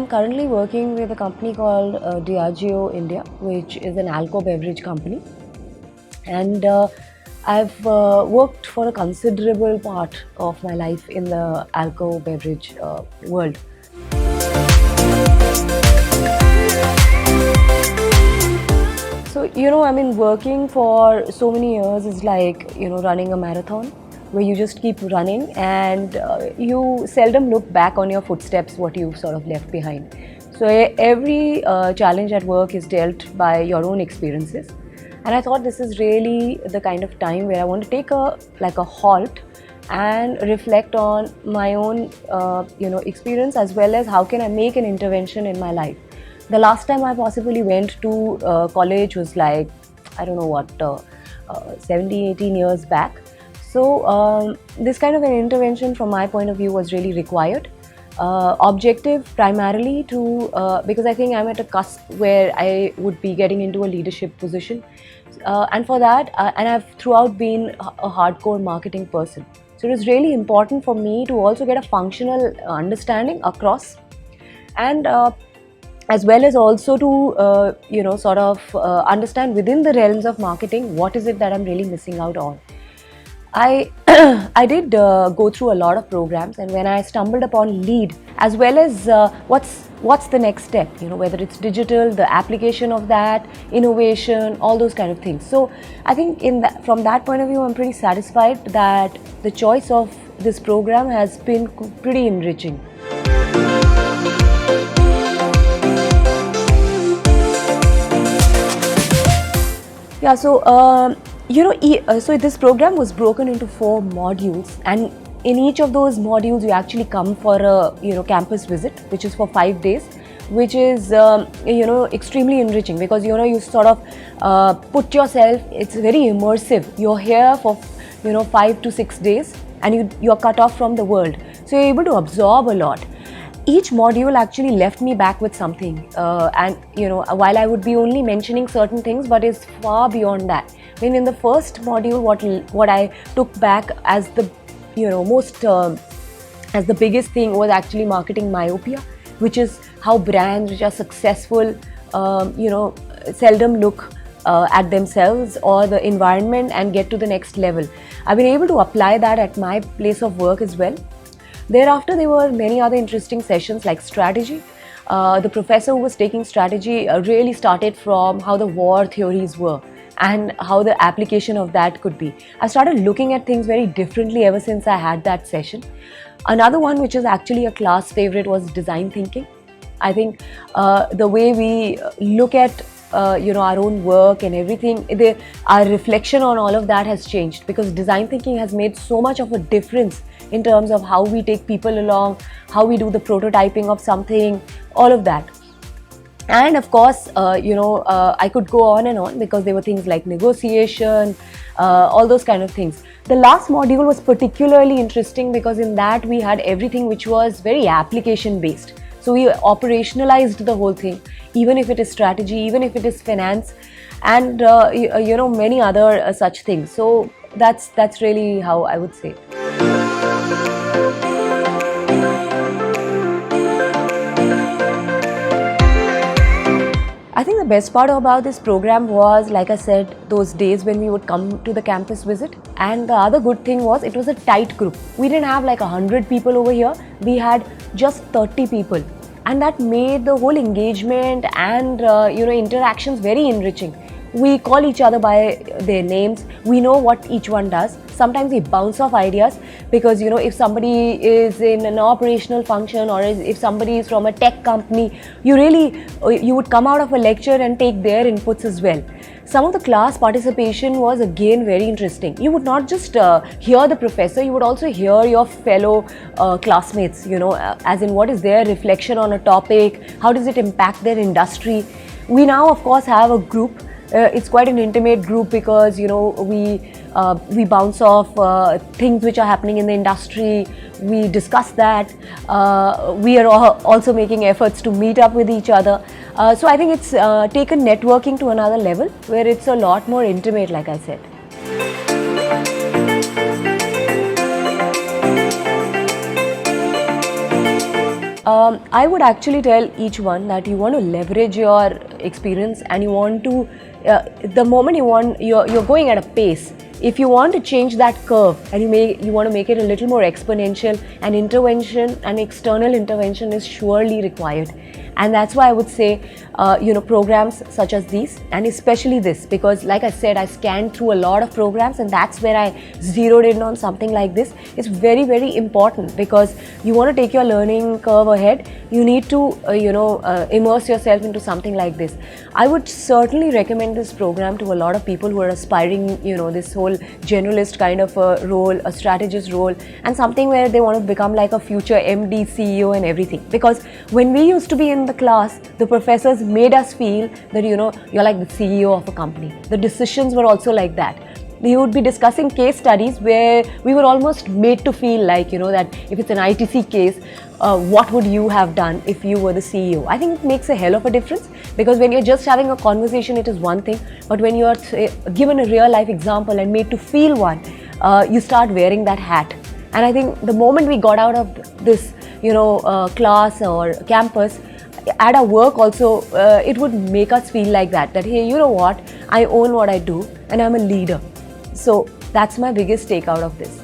currently working with a company called Diageo India, which is an alcohol beverage company. And I've worked for a considerable part of my life in the alcohol beverage world. So, working for so many years is like, running a marathon where you just keep running and you seldom look back on your footsteps, what you've sort of left behind. So, every challenge at work is dealt by your own experiences. And I thought this is really the kind of time where I want to take a halt and reflect on my own, experience, as well as how can I make an intervention in my life. The last time I possibly went to college was like, I don't know what, 17, 18 years back. So this kind of an intervention from my point of view was really required. Objective primarily to, because I think I'm at a cusp where I would be getting into a leadership position. And for that, and I've throughout been a hardcore marketing person. So it was really important for me to also get a functional understanding across, and as well as also to understand within the realms of marketing what is it that I'm really missing out on. I I did go through a lot of programs, and when I stumbled upon LEAD, as well as what's the next step, whether it's digital, the application of that, innovation, all those kind of things. So I think from that point of view, I'm pretty satisfied that the choice of this program has been pretty enriching. Yeah, so so this program was broken into 4 modules, and in each of those modules you actually come for a campus visit, which is for 5 days, which is extremely enriching, because you sort of put yourself, it's very immersive. You're here for 5 to 6 days, and you're cut off from the world, so you're able to absorb a lot. Each module actually left me back with something, and while I would be only mentioning certain things, but it's far beyond that. When in the first module, what I took back as the as the biggest thing was actually marketing myopia, which is how brands which are successful seldom look at themselves or the environment and get to the next level. I've been able to apply that at my place of work as well. Thereafter, there were many other interesting sessions like strategy. The professor who was taking strategy really started from how the war theories were and how the application of that could be. I started looking at things very differently ever since I had that session. Another one, which is actually a class favorite, was design thinking. I think the way we look at our own work and everything, our reflection on all of that has changed, because design thinking has made so much of a difference in terms of how we take people along, how we do the prototyping of something, all of that. And of course, I could go on and on, because there were things like negotiation, all those kind of things. The last module was particularly interesting because in that we had everything which was very application based. So we operationalized the whole thing, even if it is strategy, even if it is finance, and many other such things. So that's really how I would say. I think the best part about this program was, like I said, those days when we would come to the campus visit. And the other good thing was, it was a tight group. We didn't have like 100 people over here. We had just 30 people. And that made the whole engagement and interactions very enriching. We call each other by their names. We know what each one does. Sometimes we bounce off ideas, because if somebody is in an operational function, or if somebody is from a tech company, you would come out of a lecture and take their inputs as well. Some of the class participation was again very interesting. You would not just hear the professor, you would also hear your fellow classmates, as in what is their reflection on a topic, how does it impact their industry. We now of course have a group. It's quite an intimate group, because we bounce off things which are happening in the industry. We discuss that. We are also making efforts to meet up with each other. So I think it's taken networking to another level, where it's a lot more intimate, like I said. I would actually tell each one that you want to leverage your experience, and you want to, the moment you're going at a pace. If you want to change that curve and you want to make it a little more exponential, an intervention, an external intervention is surely required. And that's why I would say, programs such as these, and especially this, because like I said, I scanned through a lot of programs, and that's where I zeroed in on something like this. It's very, very important, because you want to take your learning curve ahead. You need to, immerse yourself into something like this. I would certainly recommend this program to a lot of people who are aspiring, this whole generalist kind of a role, a strategist role, and something where they want to become like a future MD, CEO and everything. Because when we used to be in the class, the professors made us feel that, you're like the CEO of a company. The decisions were also like that. We would be discussing case studies where we were almost made to feel like, that if it's an ITC case, what would you have done if you were the CEO? I think it makes a hell of a difference, because when you're just having a conversation, it is one thing, but when you're given a real life example and made to feel one, you start wearing that hat. And I think the moment we got out of this, class or campus, at our work also, it would make us feel like that, hey, you know what, I own what I do and I'm a leader. So that's my biggest take out of this.